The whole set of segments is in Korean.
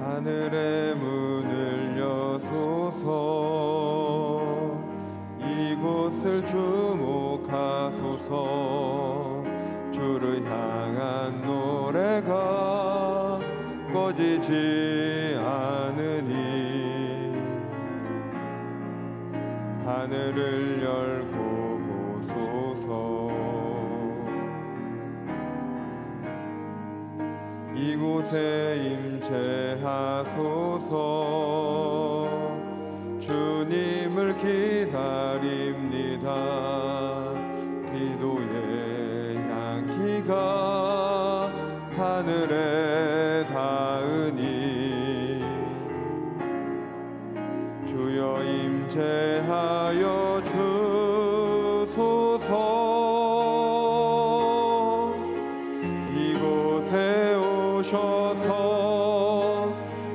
하늘의 문을 여소서. 이곳을 주목하소서. 주를 향한 노래가 꺼지지 않으니 하늘을 열고 보소서. 이곳에 임재하소서. 주님을 기다립니다. 기도의 향기가 하늘에 닿으니 주여 임재하여 주소서. 이곳에 오셔서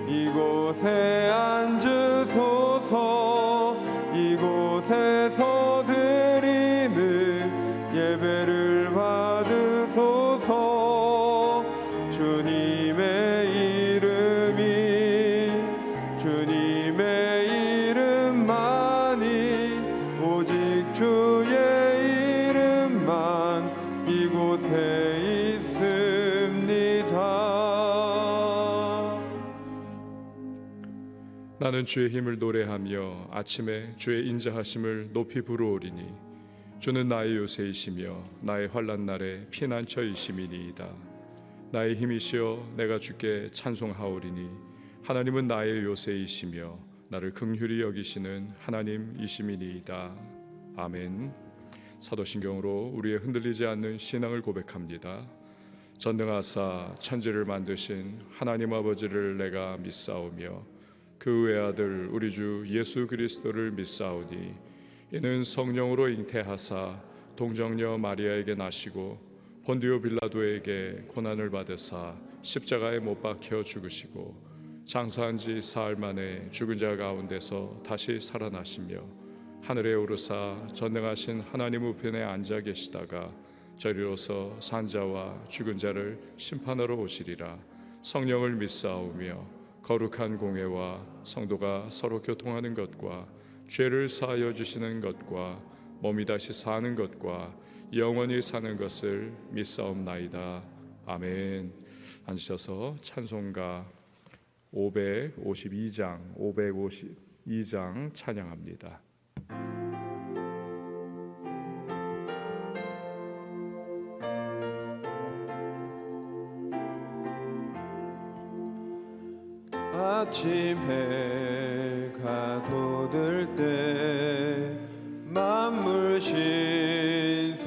이곳에 앉으소서. 이곳에서 드리는 예배를 받으소서. 주님의 이름만이 오직 주의 이름만 이곳에 있습니다. 나는 주의 힘을 노래하며 아침에 주의 인자하심을 높이 부르오리니 주는 나의 요새이시며 나의 환난 날에 피난처이심이니이다. 나의 힘이시여 내가 주께 찬송하오리니 하나님은 나의 요새이시며 나를 긍휼히 여기시는 하나님이심이니이다. 아멘. 사도신경으로 우리의 흔들리지 않는 신앙을 고백합니다. 전능하사 천지를 만드신 하나님 아버지를 내가 믿사오며 그 외아들 우리 주 예수 그리스도를 믿사오니 이는 성령으로 잉태하사 동정녀 마리아에게 나시고 본디오 빌라도에게 고난을 받으사 십자가에 못 박혀 죽으시고 장사한 지 사흘 만에 죽은 자 가운데서 다시 살아나시며 하늘에 오르사 전능하신 하나님 우편에 앉아 계시다가 저리로서 산자와 죽은 자를 심판하러 오시리라. 성령을 믿사오며 거룩한 공회와 성도가 서로 교통하는 것과 죄를 사하여 주시는 것과 몸이 다시 사는 것과 영원히 사는 것을 믿사옵나이다. 아멘. 앉으셔서 찬송가 552장 찬양합니다. 아침 해가 돋을 때 만물 신선하여라.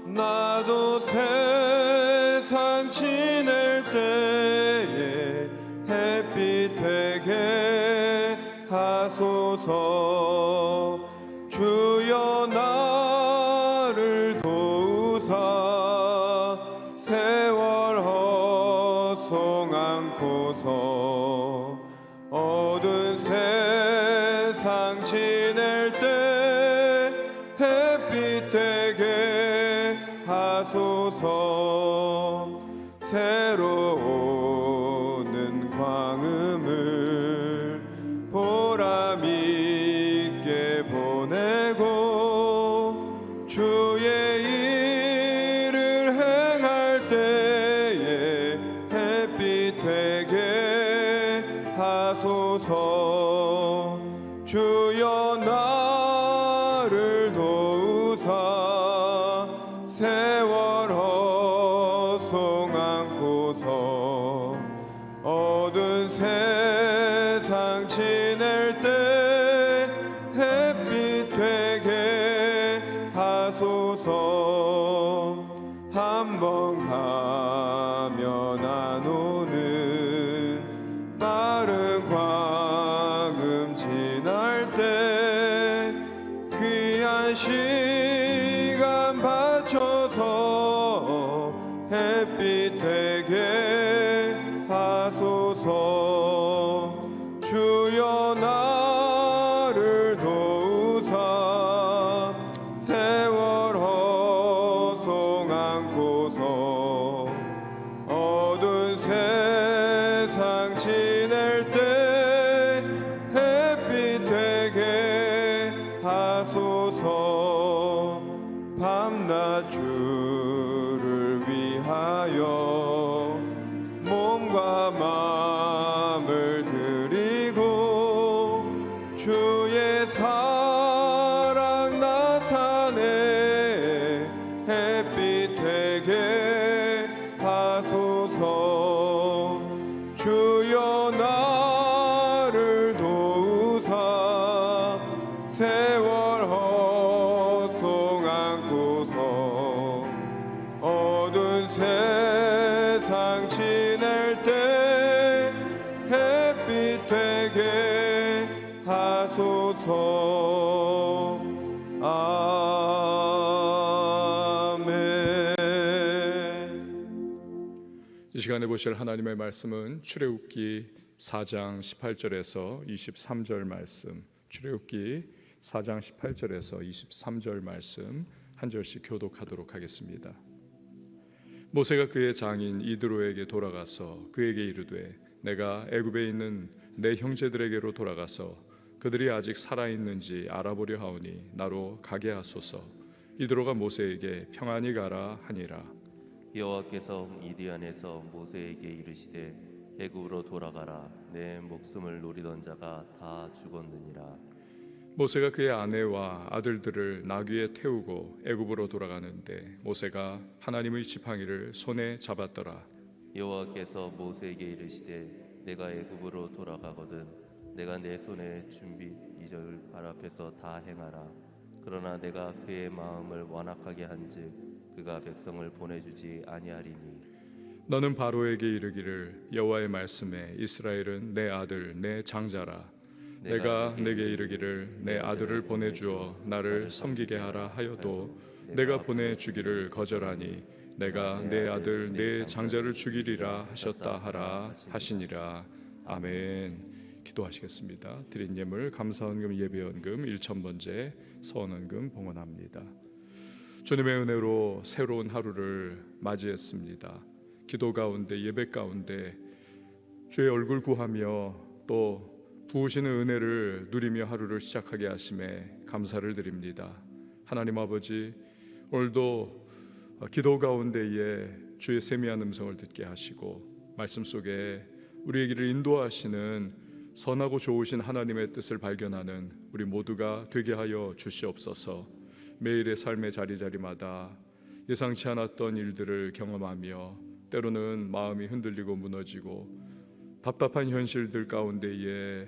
나도 세상 지낼 때에 햇빛 되게 하소서. 주여 나를 도우사 세월 허송 않고서 어두운 세상 지낼 때 햇빛 되게 하소서. 새로 오는 광음을 보람 있게 보내고 주의 일을 행할 때에 햇빛 되게 하소서. 주여 나를 도우사 세월 허송 않고서 어두운 세상 지낼 때 햇빛 되게 하소서. 한 번 가면 안 오는 빠른 광음 지날 때 귀한 시간 바쳐서 햇빛 되게 하소서. 주여 나를 도우사 세월 허송 않고서 어두운 지낼 때 햇빛 되게 하소서. 밤낮 주를 위하여 몸과 마음을 드리고 주의 사랑 나타내 햇빛 되게 하소서. 주여 나를 도우사 세월 헛송 안고서 어두운 세상 지낼 때 햇빛 되게 하소서. 아멘. 이 시간에 보실 하나님의 말씀은 출애굽기 4장 18절에서 23절 말씀, 출애굽기 4장 18절에서 23절 말씀 한 절씩 교독하도록 하겠습니다. 모세가 그의 장인 이드로에게 돌아가서 그에게 이르되 내가 애굽에 있는 내 형제들에게로 돌아가서 그들이 아직 살아있는지 알아보려 하오니 나로 가게 하소서. 이드로가 모세에게 평안히 가라 하니라. 여호와께서 미디안에서 모세에게 이르시되 애굽으로 돌아가라. 내 목숨을 노리던 자가 다 죽었느니라. 모세가 그의 아내와 아들들을 나귀에 태우고 애굽으로 돌아가는데 모세가 하나님의 지팡이를 손에 잡았더라. 여호와께서 모세에게 이르시되 내가 애굽으로 돌아가거든 내가 내 손에 준비 이적을 발 앞에서 다 행하라. 그러나 내가 그의 마음을 완악하게 한즉 그가 백성을 보내주지 아니하리니 너는 바로에게 이르기를 여호와의 말씀에 이스라엘은 내 아들 내 장자라. 내가 내게 이르기를 내 아들을 보내주어 나를 섬기게 하라 하여도 내가 보내주기를 거절하니 내가 내 아들 내 장자를 죽이리라 하셨다 하라 하시니라. 아멘. 기도하시겠습니다. 드린 예물 감사헌금 예배헌금 1,000번째 서원헌금 봉헌합니다. 주님의 은혜로 새로운 하루를 맞이했습니다. 기도 가운데 예배 가운데 주의 얼굴 구하며 또 부으시는 은혜를 누리며 하루를 시작하게 하심에 감사를 드립니다. 하나님 아버지, 오늘도 기도 가운데에 주의 세미한 음성을 듣게 하시고 말씀 속에 우리의 길을 인도하시는 선하고 좋으신 하나님의 뜻을 발견하는 우리 모두가 되게 하여 주시옵소서. 매일의 삶의 자리자리마다 예상치 않았던 일들을 경험하며 때로는 마음이 흔들리고 무너지고 답답한 현실들 가운데에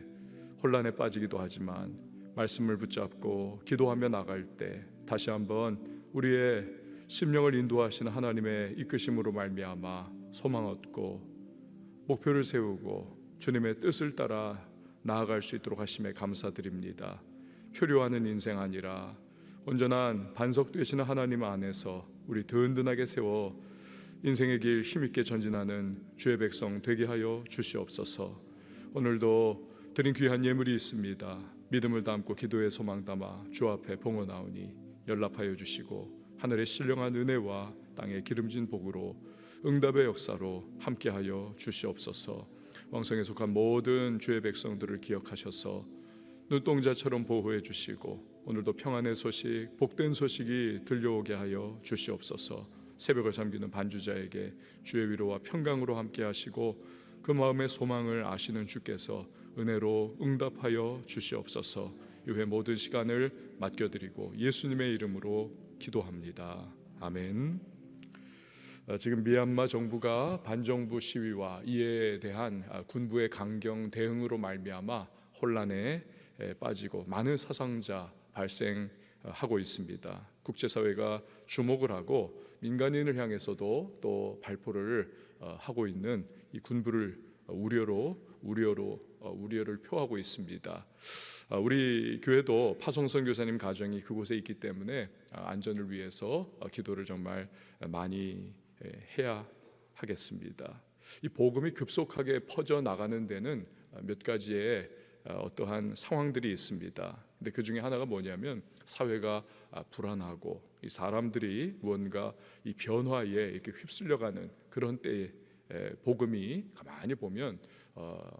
혼란에 빠지기도 하지만 말씀을 붙잡고 기도하며 나갈 때 다시 한번 우리의 심령을 인도하시는 하나님의 이끄심으로 말미암아 소망 얻고 목표를 세우고 주님의 뜻을 따라 나아갈 수 있도록 하심에 감사드립니다. 표류하는 인생 아니라 온전한 반석 되시는 하나님 안에서 우리 든든하게 세워 인생의 길 힘있게 전진하는 주의 백성 되게 하여 주시옵소서. 오늘도 드린 귀한 예물이 있습니다. 믿음을 담고 기도의 소망 담아 주 앞에 봉헌하오니 연락하여 주시고 하늘의 신령한 은혜와 땅의 기름진 복으로 응답의 역사로 함께하여 주시옵소서. 왕성에 속한 모든 주의 백성들을 기억하셔서 눈동자처럼 보호해 주시고 오늘도 평안의 소식, 복된 소식이 들려오게 하여 주시옵소서. 새벽을 잠기는 반주자에게 주의 위로와 평강으로 함께하시고 그 마음의 소망을 아시는 주께서 은혜로 응답하여 주시옵소서. 이후에 모든 시간을 맡겨드리고 예수님의 이름으로 기도합니다. 아멘. 지금 미얀마 정부가 반정부 시위와 이에 대한 군부의 강경 대응으로 말미암아 혼란에 빠지고 많은 사상자 발생하고 있습니다. 국제사회가 주목을 하고 민간인을 향해서도 또 발표를 하고 있는 이 군부를 우려를 표하고 있습니다. 우리 교회도 파송선 교사님 가정이 그곳에 있기 때문에 안전을 위해서 기도를 정말 많이 해야 하겠습니다. 이 복음이 급속하게 퍼져 나가는 데는 몇 가지의 어떠한 상황들이 있습니다. 근데 그 중에 하나가 뭐냐면 사회가 불안하고 이 사람들이 무언가 이 변화에 이렇게 휩쓸려가는 그런 때에 복음이 가만히 보면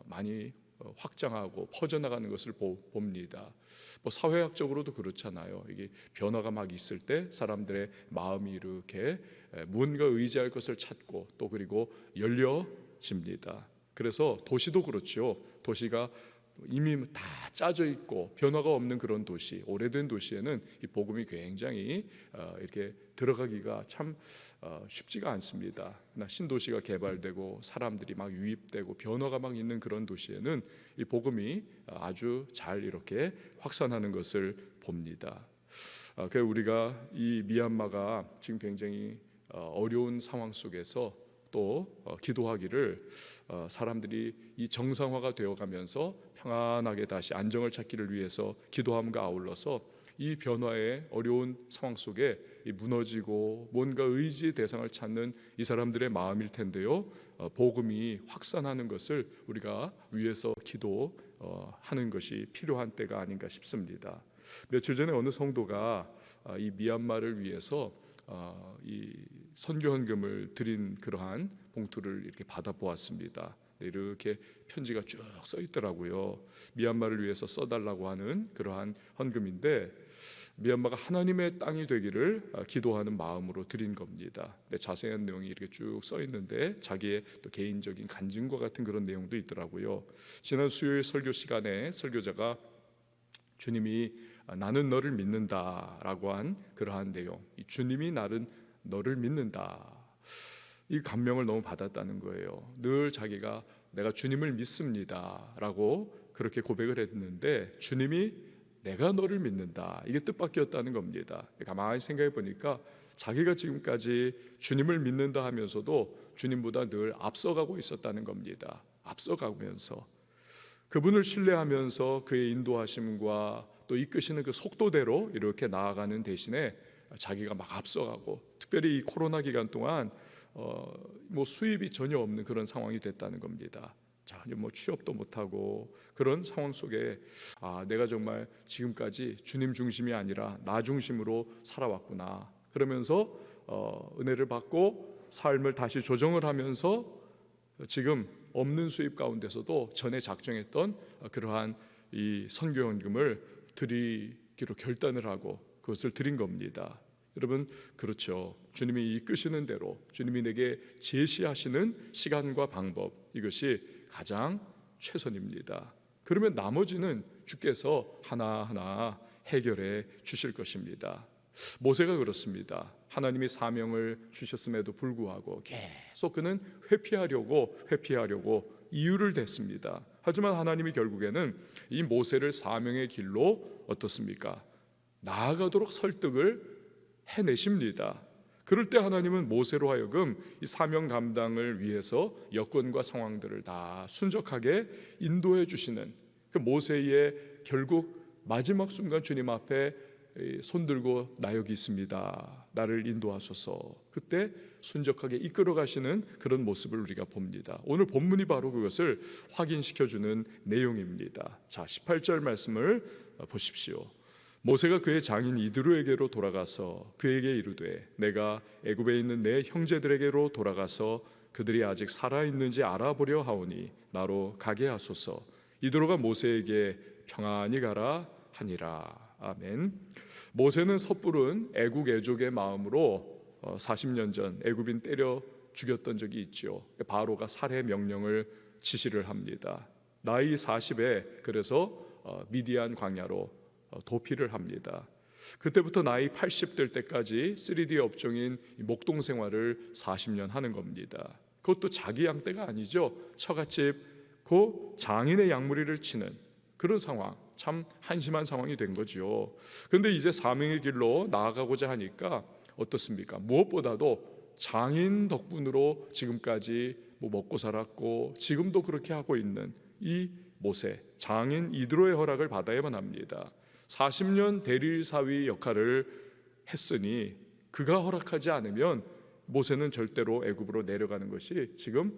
많이 확장하고 퍼져나가는 것을 봅니다. 뭐 사회학적으로도 그렇잖아요. 이게 변화가 막 있을 때 사람들의 마음이 이렇게 무언가 의지할 것을 찾고 또 그리고 열려집니다. 그래서 도시도 그렇죠. 도시가 이미 다 짜져 있고 변화가 없는 그런 도시, 오래된 도시에는 이 복음이 굉장히 이렇게 들어가기가 참 쉽지가 않습니다. 신도시가 개발되고 사람들이 막 유입되고 변화가 막 있는 그런 도시에는 이 복음이 아주 잘 이렇게 확산하는 것을 봅니다. 그래서 우리가 이 미얀마가 지금 굉장히 어려운 상황 속에서 또 기도하기를 사람들이 이 정상화가 되어가면서 평안하게 다시 안정을 찾기를 위해서 기도함과 아울러서 이 변화의 어려운 상황 속에 이 무너지고 뭔가 의지의 대상을 찾는 이 사람들의 마음일 텐데요. 복음이 확산하는 것을 우리가 위해서 기도하는 것이 필요한 때가 아닌가 싶습니다. 며칠 전에 어느 성도가 이 미얀마를 위해서 이 선교헌금을 드린 그러한 봉투를 이렇게 받아보았습니다. 이렇게 편지가 쭉 써 있더라고요. 미얀마를 위해서 써달라고 하는 그러한 헌금인데 미얀마가 하나님의 땅이 되기를 기도하는 마음으로 드린 겁니다. 자세한 내용이 이렇게 쭉 써 있는데 자기의 또 개인적인 간증과 같은 그런 내용도 있더라고요. 지난 수요일 설교 시간에 설교자가 주님이 나는 너를 믿는다라고 한 그러한 내용, 이 주님이 나는 너를 믿는다, 이 감명을 너무 받았다는 거예요. 늘 자기가 내가 주님을 믿습니다라고 그렇게 고백을 했는데 주님이 내가 너를 믿는다, 이게 뜻밖이었다는 겁니다. 가만히 생각해 보니까 자기가 지금까지 주님을 믿는다 하면서도 주님보다 늘 앞서가고 있었다는 겁니다. 앞서가면서 그분을 신뢰하면서 그의 인도하심과 또 이끄시는 그 속도대로 이렇게 나아가는 대신에 자기가 막 앞서가고, 특별히 이 코로나 기간 동안 뭐 수입이 전혀 없는 그런 상황이 됐다는 겁니다. 전혀 뭐 취업도 못하고 그런 상황 속에 내가 정말 지금까지 주님 중심이 아니라 나 중심으로 살아왔구나, 그러면서 은혜를 받고 삶을 다시 조정을 하면서 지금 없는 수입 가운데서도 전에 작정했던 그러한 이 선교헌금을 드리기로 결단을 하고 그것을 드린 겁니다. 여러분, 그렇죠. 주님이 이끄시는 대로 주님이 내게 제시하시는 시간과 방법, 이것이 가장 최선입니다. 그러면 나머지는 주께서 하나하나 해결해 주실 것입니다. 모세가 그렇습니다. 하나님이 사명을 주셨음에도 불구하고 계속 그는 회피하려고 이유를 댔습니다. 하지만 하나님이 결국에는 이 모세를 사명의 길로 어떻습니까? 나아가도록 설득을 해내십니다. 그럴 때 하나님은 모세로 하여금 이 사명 감당을 위해서 여건과 상황들을 다 순적하게 인도해 주시는, 그 모세의 결국 마지막 순간 주님 앞에 손들고 나 여기 있습니다, 나를 인도하소서, 그때 순적하게 이끌어 가시는 그런 모습을 우리가 봅니다. 오늘 본문이 바로 그것을 확인시켜주는 내용입니다. 자, 18절 말씀을 보십시오. 모세가 그의 장인 이드로에게로 돌아가서 그에게 이르되 내가 애굽에 있는 내 형제들에게로 돌아가서 그들이 아직 살아있는지 알아보려 하오니 나로 가게 하소서. 이드로가 모세에게 평안히 가라 하니라. 아멘. 모세는 섣부른 애국 애족의 마음으로 40년 전 애굽인 때려 죽였던 적이 있죠. 바로가 살해 명령을 지시를 합니다. 나이 40에 그래서 미디안 광야로 도피를 합니다. 그때부터 나이 80 될 때까지 3D 업종인 목동 생활을 40년 하는 겁니다. 그것도 자기 양떼가 아니죠. 처갓집 그 장인의 양무리를 치는 그런 상황, 참 한심한 상황이 된 거죠. 그런데 이제 사명의 길로 나아가고자 하니까 어떻습니까? 무엇보다도 장인 덕분으로 지금까지 먹고 살았고 지금도 그렇게 하고 있는 이 모세, 장인 이드로의 허락을 받아야만 합니다. 40년 대리사위 역할을 했으니 그가 허락하지 않으면 모세는 절대로 애굽으로 내려가는 것이 지금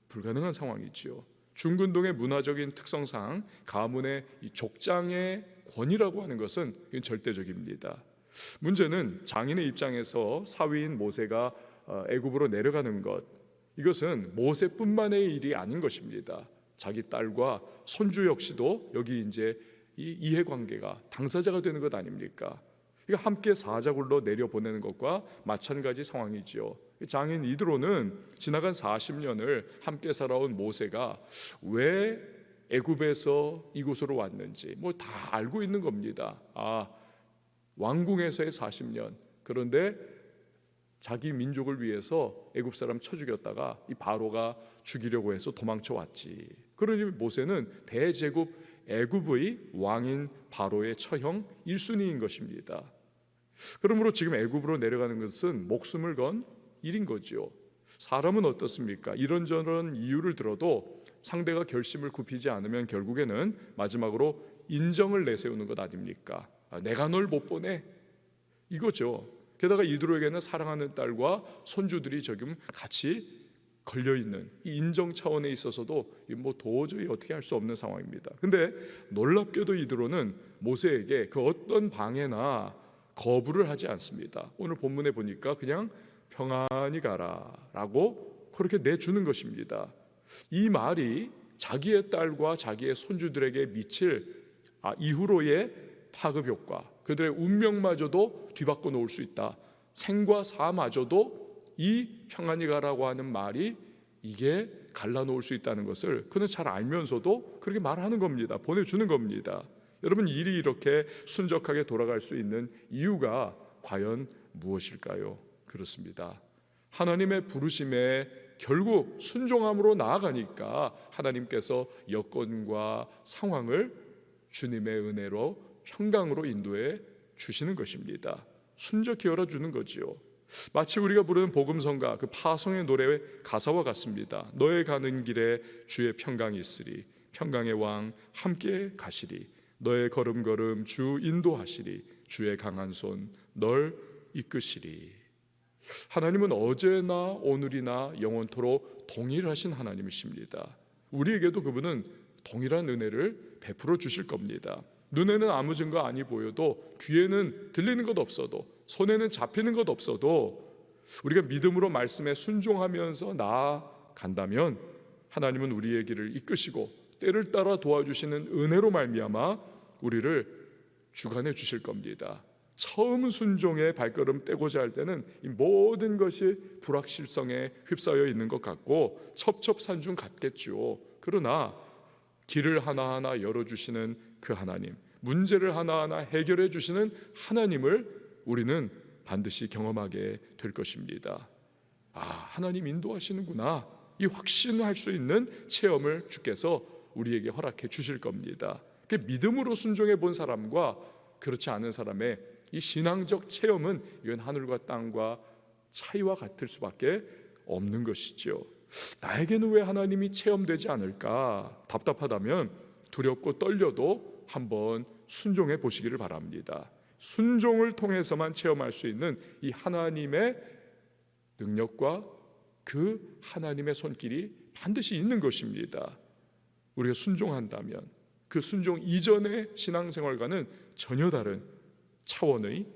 불가능한 상황이지요. 중근동의 문화적인 특성상 가문의 이 족장의 권위라고 하는 것은 이건 절대적입니다. 문제는 장인의 입장에서 사위인 모세가 애굽으로 내려가는 것, 이것은 모세뿐만의 일이 아닌 것입니다. 자기 딸과 손주 역시도 여기 이제 이 이해관계가 당사자가 되는 것 아닙니까? 이거 함께 사자굴로 내려보내는 것과 마찬가지 상황이지요. 장인 이드로는 지나간 40년을 함께 살아온 모세가 왜 애굽에서 이곳으로 왔는지 뭐 다 알고 있는 겁니다. 왕궁에서의 40년. 그런데 자기 민족을 위해서 애굽 사람 쳐 죽였다가 이 바로가 죽이려고 해서 도망쳐 왔지. 그러니 모세는 대제국 애굽의 왕인 바로의 처형 1순위인 것입니다. 그러므로 지금 애굽으로 내려가는 것은 목숨을 건 일인 거지요. 사람은 어떻습니까? 이런저런 이유를 들어도 상대가 결심을 굽히지 않으면 결국에는 마지막으로 인정을 내세우는 것 아닙니까? 내가 널 못 보내, 이거죠. 게다가 이드로에게는 사랑하는 딸과 손주들이 지금 같이 걸려있는 이 인정 차원에 있어서도 뭐 도저히 어떻게 할 수 없는 상황입니다. 근데 놀랍게도 이드로는 모세에게 그 어떤 방해나 거부를 하지 않습니다. 오늘 본문에 보니까 그냥 평안히 가라 라고 그렇게 내주는 것입니다. 이 말이 자기의 딸과 자기의 손주들에게 미칠 이후로의 파급 효과, 그들의 운명마저도 뒤바꿔 놓을 수 있다. 생과 사마저도 이 평안히 가라고 하는 말이 이게 갈라놓을 수 있다는 것을 그는 잘 알면서도 그렇게 말하는 겁니다. 보내주는 겁니다. 여러분, 일이 이렇게 순적하게 돌아갈 수 있는 이유가 과연 무엇일까요? 그렇습니다. 하나님의 부르심에 결국 순종함으로 나아가니까 하나님께서 여건과 상황을 주님의 은혜로 평강으로 인도해 주시는 것입니다. 순적히 열어주는 거지요. 마치 우리가 부르는 복음성가 그 파송의 노래의 가사와 같습니다. 너의 가는 길에 주의 평강이 있으리, 평강의 왕 함께 가시리, 너의 걸음걸음 주 인도하시리, 주의 강한 손 널 이끄시리. 하나님은 어제나 오늘이나 영원토록 동일하신 하나님이십니다. 우리에게도 그분은 동일한 은혜를 베풀어 주실 겁니다. 눈에는 아무 증거 아니 보여도, 귀에는 들리는 것 없어도, 손에는 잡히는 것 없어도 우리가 믿음으로 말씀에 순종하면서 나아간다면 하나님은 우리의 길을 이끄시고 때를 따라 도와주시는 은혜로 말미암아 우리를 주관해 주실 겁니다. 처음 순종의 발걸음 떼고자 할 때는 이 모든 것이 불확실성에 휩싸여 있는 것 같고 첩첩산중 같겠죠. 그러나 길을 하나하나 열어주시는 그 하나님, 문제를 하나하나 해결해 주시는 하나님을 우리는 반드시 경험하게 될 것입니다. 하나님 인도하시는구나, 이 확신할 수 있는 체험을 주께서 우리에게 허락해 주실 겁니다. 믿음으로 순종해 본 사람과 그렇지 않은 사람의 이 신앙적 체험은 이건 하늘과 땅과 차이와 같을 수밖에 없는 것이죠. 나에게는 왜 하나님이 체험되지 않을까 답답하다면 두렵고 떨려도 한번 순종해 보시기를 바랍니다. 순종을 통해서만 체험할 수 있는 이 하나님의 능력과 그 하나님의 손길이 반드시 있는 것입니다. 우리가 순종한다면 그 순종 이전의 신앙생활과는 전혀 다른 차원의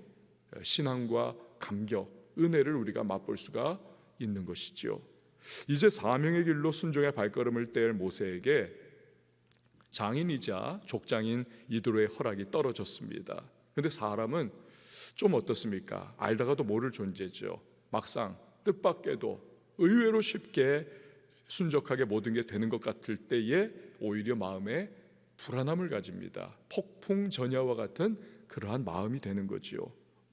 신앙과 감격, 은혜를 우리가 맛볼 수가 있는 것이지요. 이제 사명의 길로 순종의 발걸음을 뗄 모세에게 장인이자 족장인 이드로의 허락이 떨어졌습니다. 그런데 사람은 좀 어떻습니까? 알다가도 모를 존재죠. 막상 뜻밖에도 의외로 쉽게 순적하게 모든 게 되는 것 같을 때에 오히려 마음에 불안함을 가집니다. 폭풍 전야와 같은 그러한 마음이 되는 거지요.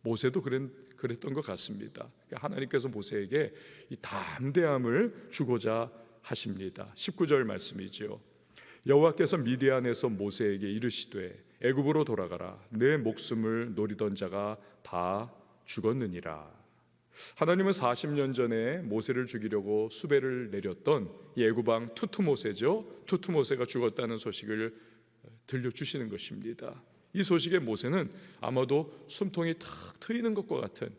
모세도 그랬던 것 같습니다. 하나님께서 모세에게 이 담대함을 주고자 하십니다. 19절 말씀이지요. 여호와께서 미디안에서 모세에게 이르시되 애굽으로 돌아가라. 내 목숨을 노리던 자가 다 죽었느니라. 하나님은 40년 전에 모세를 죽이려고 수배를 내렸던 이 애굽왕 투투모세죠. 투투모세가 죽었다는 소식을 들려주시는 것입니다. 이 소식에 모세는 아마도 숨통이 탁 트이는 것과 같은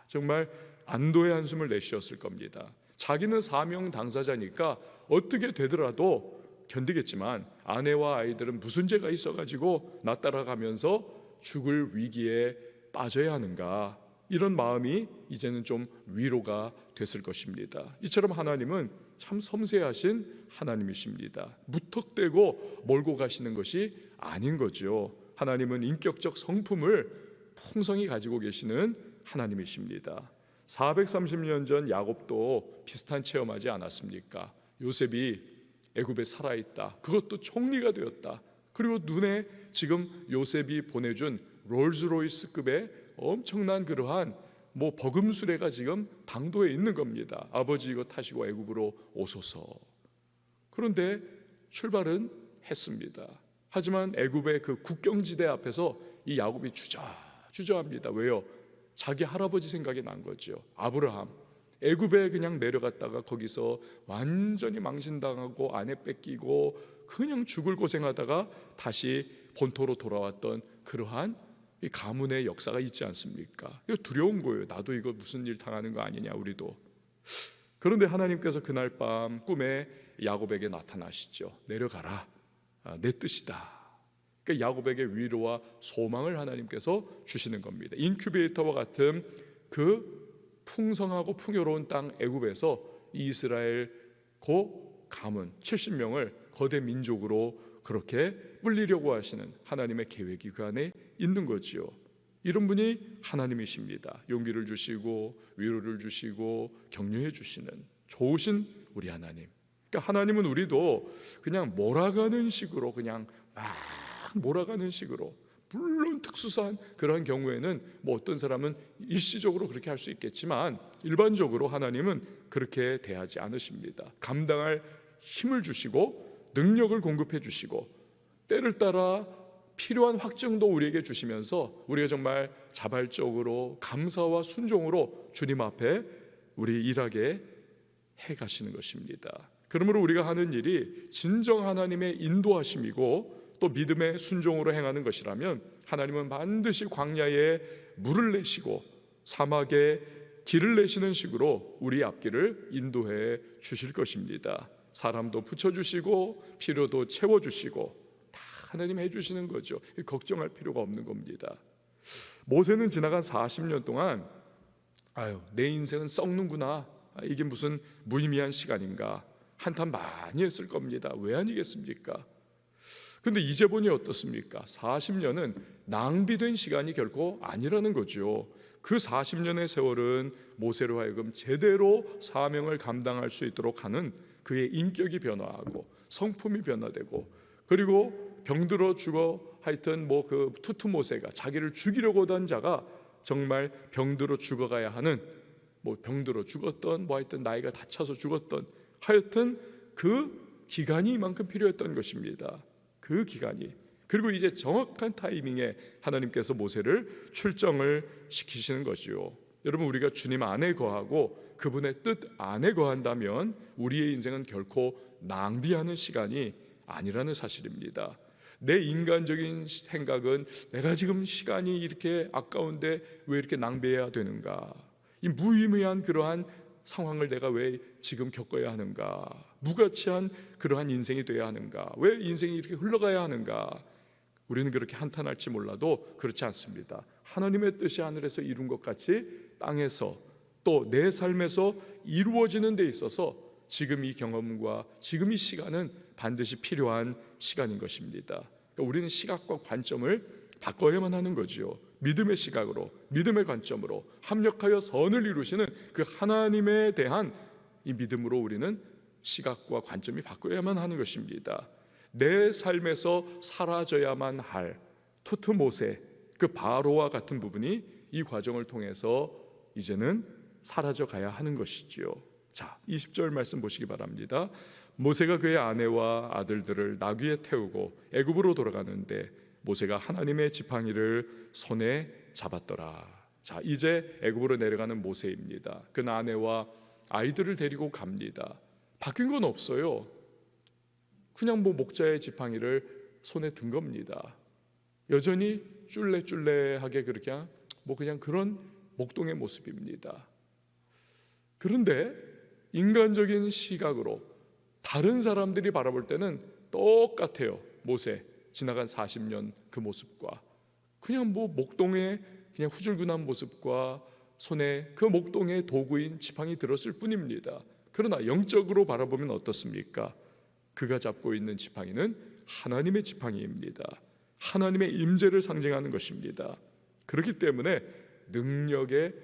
정말 안도의 한숨을 내쉬었을 겁니다. 자기는 사명 당사자니까 어떻게 되더라도 견디겠지만 아내와 아이들은 무슨 죄가 있어가지고 나 따라가면서 죽을 위기에 빠져야 하는가, 이런 마음이 이제는 좀 위로가 됐을 것입니다. 이처럼 하나님은 참 섬세하신 하나님이십니다. 무턱대고 몰고 가시는 것이 아닌 거죠. 하나님은 인격적 성품을 풍성히 가지고 계시는 하나님이십니다. 430년 전 야곱도 비슷한 체험하지 않았습니까? 요셉이 애굽에 살아있다. 그것도 총리가 되었다. 그리고 눈에 지금 요셉이 보내준 롤스로이스급의 엄청난 그러한 버금수레가 지금 당도에 있는 겁니다. 아버지 이거 타시고 애굽으로 오소서. 그런데 출발은 했습니다. 하지만 애굽의 그 국경지대 앞에서 이 야곱이 주저합니다. 왜요? 자기 할아버지 생각이 난 거죠. 아브라함. 애굽에 그냥 내려갔다가 거기서 완전히 망신당하고 아내 뺏기고 그냥 죽을 고생하다가 다시 본토로 돌아왔던 그러한 이 가문의 역사가 있지 않습니까? 이거 두려운 거예요. 나도 이거 무슨 일 당하는 거 아니냐 우리도. 그런데 하나님께서 그날 밤 꿈에 야곱에게 나타나시죠. 내려가라. 내 뜻이다. 그러니까 야곱에게 위로와 소망을 하나님께서 주시는 겁니다. 인큐베이터와 같은 그 풍성하고 풍요로운 땅 애굽에서 이스라엘 고 가문 70명을 거대 민족으로 그렇게 불리려고 하시는 하나님의 계획이 그 안에 있는 거지요. 이런 분이 하나님이십니다. 용기를 주시고 위로를 주시고 격려해 주시는 좋으신 우리 하나님. 그러니까 하나님은 우리도 그냥 몰아가는 식으로 그냥 막 몰아가는 식으로, 물론 특수한 그러한 경우에는 어떤 사람은 일시적으로 그렇게 할 수 있겠지만 일반적으로 하나님은 그렇게 대하지 않으십니다. 감당할 힘을 주시고 능력을 공급해 주시고 때를 따라 필요한 확증도 우리에게 주시면서 우리가 정말 자발적으로 감사와 순종으로 주님 앞에 우리 일하게 해 가시는 것입니다. 그러므로 우리가 하는 일이 진정 하나님의 인도하심이고 또 믿음의 순종으로 행하는 것이라면 하나님은 반드시 광야에 물을 내시고 사막에 길을 내시는 식으로 우리 앞길을 인도해 주실 것입니다. 사람도 붙여주시고 필요도 채워주시고 다 하나님 해주시는 거죠. 걱정할 필요가 없는 겁니다. 모세는 지나간 40년 동안 내 인생은 썩는구나, 이게 무슨 무의미한 시간인가 한탄 많이 했을 겁니다. 왜 아니겠습니까? 근데 이제 보니 어떻습니까? 40년은 낭비된 시간이 결코 아니라는 거죠. 그 40년의 세월은 모세로 하여금 제대로 사명을 감당할 수 있도록 하는 그의 인격이 변화하고 성품이 변화되고, 그리고 병들어 죽어 하여튼 그 투투모세가 자기를 죽이려고 하던 자가 정말 병들어 죽어가야 하는, 병들어 죽었던 하여튼 나이가 다 차서 죽었던, 하여튼 그 기간이 이만큼 필요했던 것입니다. 그 기간이. 그리고 이제 정확한 타이밍에 하나님께서 모세를 출정을 시키시는 것이요. 여러분, 우리가 주님 안에 거하고 그분의 뜻 안에 거한다면 우리의 인생은 결코 낭비하는 시간이 아니라는 사실입니다. 내 인간적인 생각은 내가 지금 시간이 이렇게 아까운데 왜 이렇게 낭비해야 되는가, 이 무의미한 그러한 상황을 내가 왜 지금 겪어야 하는가, 무가치한 그러한 인생이 되어야 하는가, 왜 인생이 이렇게 흘러가야 하는가. 우리는 그렇게 한탄할지 몰라도 그렇지 않습니다. 하나님의 뜻이 하늘에서 이룬 것 같이 땅에서 또 내 삶에서 이루어지는 데 있어서 지금 이 경험과 지금 이 시간은 반드시 필요한 시간인 것입니다. 그러니까 우리는 시각과 관점을 바꿔야만 하는 거지요. 믿음의 시각으로, 믿음의 관점으로 합력하여 선을 이루시는 그 하나님에 대한 이 믿음으로 우리는 시각과 관점이 바꿔야만 하는 것입니다. 내 삶에서 사라져야만 할 투트모세, 그 바로와 같은 부분이 이 과정을 통해서 이제는 사라져 가야 하는 것이지요. 자, 20절 말씀 보시기 바랍니다. 모세가 그의 아내와 아들들을 나귀에 태우고 애굽으로 돌아가는데 모세가 하나님의 지팡이를 손에 잡았더라. 자, 이제 애굽으로 내려가는 모세입니다. 그 아내와 아이들을 데리고 갑니다. 바뀐 건 없어요. 그냥 목자의 지팡이를 손에 든 겁니다. 여전히 쫄래쫄래하게 그렇게 그냥 그런 목동의 모습입니다. 그런데 인간적인 시각으로 다른 사람들이 바라볼 때는 똑같아요. 모세 지나간 40년 그 모습과 그냥 목동의 그냥 후줄근한 모습과 손에 그 목동의 도구인 지팡이 들었을 뿐입니다. 그러나 영적으로 바라보면 어떻습니까? 그가 잡고 있는 지팡이는 하나님의 지팡이입니다. 하나님의 임재를 상징하는 것입니다. 그렇기 때문에 능력에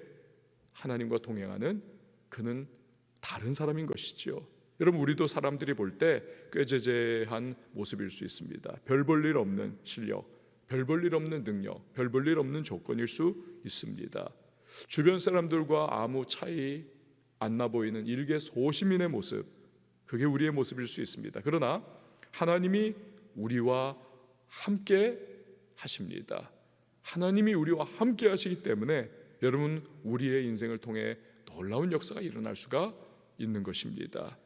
하나님과 동행하는 그는 다른 사람인 것이지요. 여러분, 우리도 사람들이 볼 때 꾀죄죄한 모습일 수 있습니다. 별 볼 일 없는 실력, 별 볼 일 없는 능력, 별 볼 일 없는 조건일 수 있습니다. 주변 사람들과 아무 차이 안 나 보이는 일개소시민의 모습, 그게 우리의 모습일 수 있습니다. 그러나 하나님이 우리와 함께 하십니다. 하나님이 우리와 함께 하시기 때문에 여러분, 우리의 인생을 통해 놀라운 역사가 일어날 수가 있는 것입니다.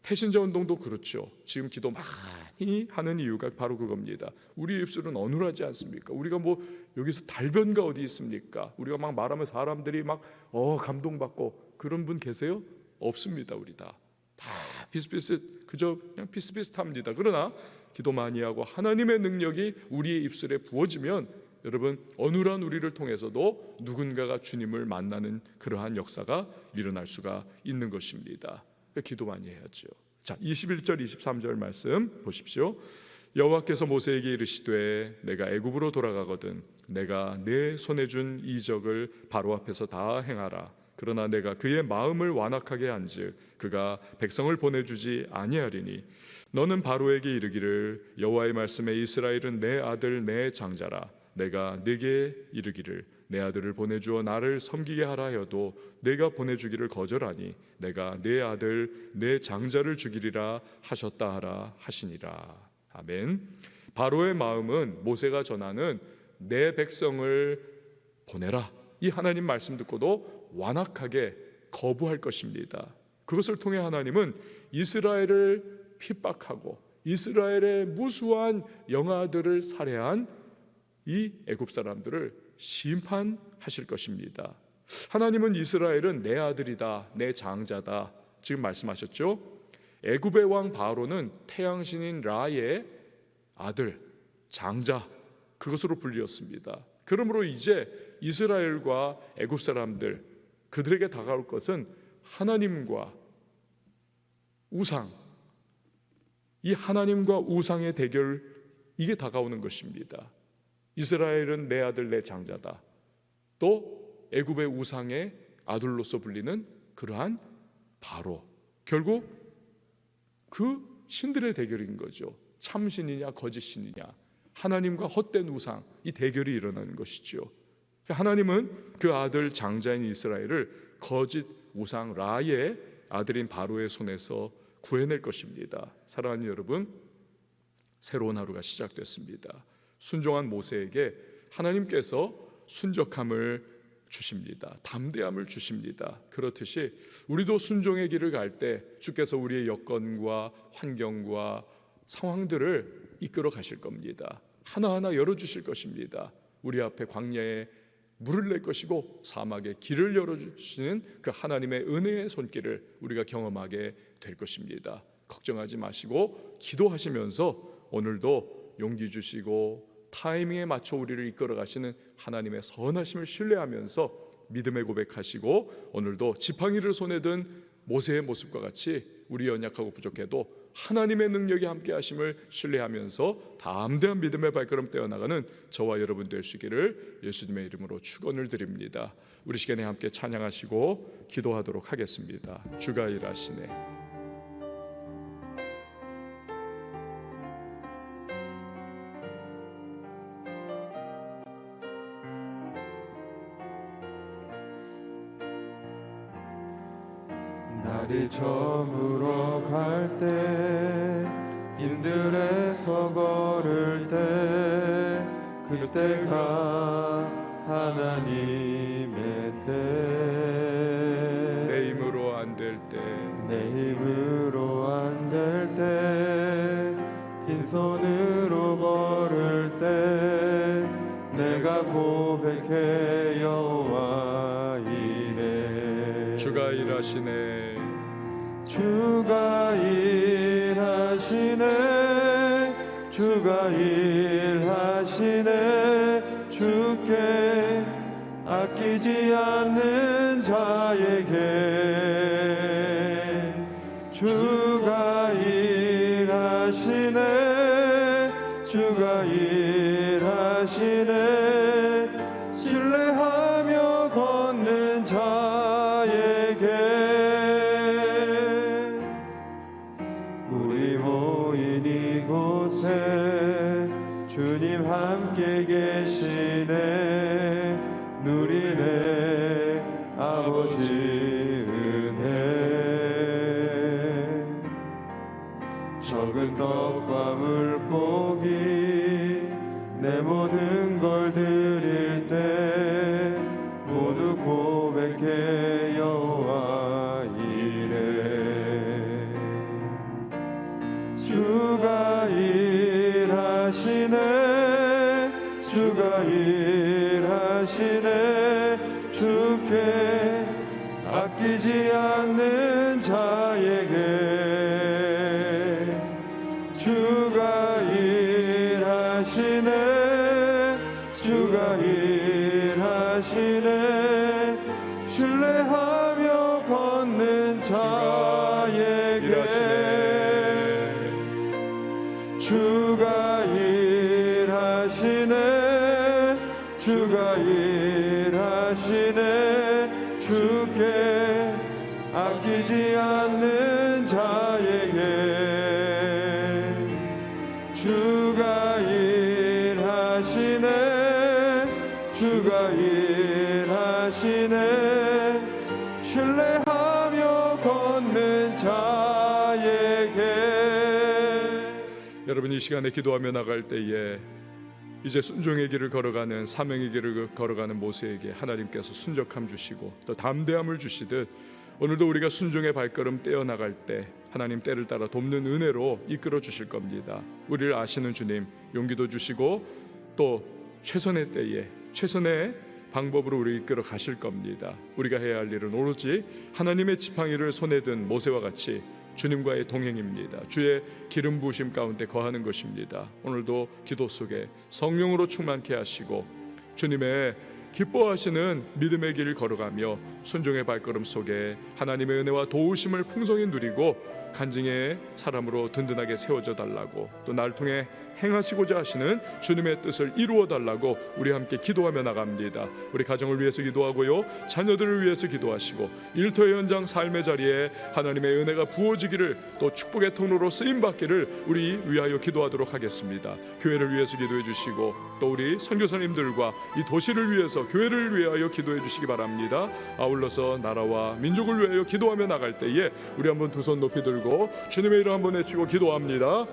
태신자 운동도 그렇죠. 지금 기도 많이 하는 이유가 바로 그겁니다. 우리 입술은 어눌하지 않습니까? 우리가 뭐 여기서 달변가 어디 있습니까? 우리가 막 말하면 사람들이 막 감동받고 그런 분 계세요? 없습니다. 우리 다 비슷비슷, 그저 그냥 비슷비슷합니다. 그러나 기도 많이 하고 하나님의 능력이 우리의 입술에 부어지면 여러분, 어눌한 우리를 통해서도 누군가가 주님을 만나는 그러한 역사가 일어날 수가 있는 것입니다. 기도 많이 해야죠. 자, 21절 23절 말씀 보십시오. 여호와께서 모세에게 이르시되 내가 애굽으로 돌아가거든 내가 내 손에 준 이적을 바로 앞에서 다 행하라. 그러나 내가 그의 마음을 완악하게 한즉 그가 백성을 보내주지 아니하리니 너는 바로에게 이르기를 여호와의 말씀에 이스라엘은 내 아들 내 장자라. 내가 네게 이르기를 내 아들을 보내주어 나를 섬기게 하라 하여도 내가 보내주기를 거절하니 내가 내 아들 내 장자를 죽이리라 하셨다 하라 하시니라. 아멘. 바로의 마음은 모세가 전하는 내 백성을 보내라, 이 하나님 말씀 듣고도 완악하게 거부할 것입니다. 그것을 통해 하나님은 이스라엘을 핍박하고 이스라엘의 무수한 영아들을 살해한 이 애굽 사람들을 심판하실 것입니다. 하나님은 이스라엘은 내 아들이다, 내 장자다 지금 말씀하셨죠. 애굽의 왕 바로는 태양신인 라의 아들, 장자, 그것으로 불리었습니다. 그러므로 이제 이스라엘과 애굽 사람들, 그들에게 다가올 것은 하나님과 우상, 이 하나님과 우상의 대결, 이게 다가오는 것입니다. 이스라엘은 내 아들 내 장자다. 또 애굽의 우상의 아들로서 불리는 그러한 바로, 결국 그 신들의 대결인 거죠. 참신이냐 거짓신이냐, 하나님과 헛된 우상, 이 대결이 일어나는 것이죠. 하나님은 그 아들 장자인 이스라엘을 거짓 우상 라의 아들인 바로의 손에서 구해낼 것입니다. 사랑하는 여러분, 새로운 하루가 시작됐습니다. 순종한 모세에게 하나님께서 순적함을 주십니다. 담대함을 주십니다. 그렇듯이 우리도 순종의 길을 갈 때 주께서 우리의 여건과 환경과 상황들을 이끌어 가실 겁니다. 하나하나 열어주실 것입니다. 우리 앞에 광야에 물을 낼 것이고 사막에 길을 열어주시는 그 하나님의 은혜의 손길을 우리가 경험하게 될 것입니다. 걱정하지 마시고 기도하시면서 오늘도 용기 주시고 타이밍에 맞춰 우리를 이끌어 가시는 하나님의 선하심을 신뢰하면서 믿음의 고백하시고 오늘도 지팡이를 손에 든 모세의 모습과 같이 우리 연약하고 부족해도 하나님의 능력이 함께 하심을 신뢰하면서 담대한 믿음의 발걸음 떼어나가는 저와 여러분 되시기를 예수님의 이름으로 축원을 드립니다. 우리 시간에 함께 찬양하시고 기도하도록 하겠습니다. 주가 일하시네. 날이 저물어 갈 때 길들에서 걸을 때 그때가 하나님의 때 내 힘으로 안 될 때 내 힘으로 안 될 때 빈손으로 걸을 때 내가 고백해 여호와 이래 주가 일하시네. 주가 일하시네 주가 일하시네 주께 아끼지 않는 주가 일하시네 신뢰하며 걷는 자에게 우리 모인 이곳에 주님 함께 계시네 누리네 아버지 은혜 적은 떡과 물고기 내 모든 걸 드릴 때 모두 고백해 여호와 이래 주가 일하시네 주가 일하시네 주께 아끼지 않는 자에게 주가 일하시네 주가 일하시네 신뢰하며 걷는 자에게 주가 일하시네 주가 일하시네 주께 아끼지 않는 자에게 주가 일하시네 주가 일하시네 신뢰하며 걷는 자에게 여러분 이 시간에 기도하며 나갈 때에 이제 순종의 길을 걸어가는 사명의 길을 걸어가는 모세에게 하나님께서 순적함 주시고 또 담대함을 주시듯 오늘도 우리가 순종의 발걸음 떼어나갈 때 하나님 때를 따라 돕는 은혜로 이끌어 주실 겁니다. 우리를 아시는 주님 용기도 주시고 또 최선의 때에 최선의 방법으로 우리 이끌어 가실 겁니다. 우리가 해야 할 일은 오로지 하나님의 지팡이를 손에 든 모세와 같이 주님과의 동행입니다. 주의 기름 부으심 가운데 거하는 것입니다. 오늘도 기도 속에 성령으로 충만케 하시고 주님의 기뻐하시는 믿음의 길을 걸어가며 순종의 발걸음 속에 하나님의 은혜와 도우심을 풍성히 누리고 간증의 사람으로 든든하게 세워져 달라고 또 날 통해 행하시고자 하시는 주님의 뜻을 이루어 달라고 우리 함께 기도하며 나갑니다. 우리 가정을 위해서 기도하고요 자녀들을 위해서 기도하시고 일터의 현장 삶의 자리에 하나님의 은혜가 부어지기를 또 축복의 통로로 쓰임받기를 우리 위하여 기도하도록 하겠습니다. 교회를 위해서 기도해 주시고 또 우리 선교사님들과 이 도시를 위해서 교회를 위하여 기도해 주시기 바랍니다. 아울러서 나라와 민족을 위하여 기도하며 나갈 때에 우리 한번 두 손 높이 들고 주님의 이름 한번 외치고 기도합니다.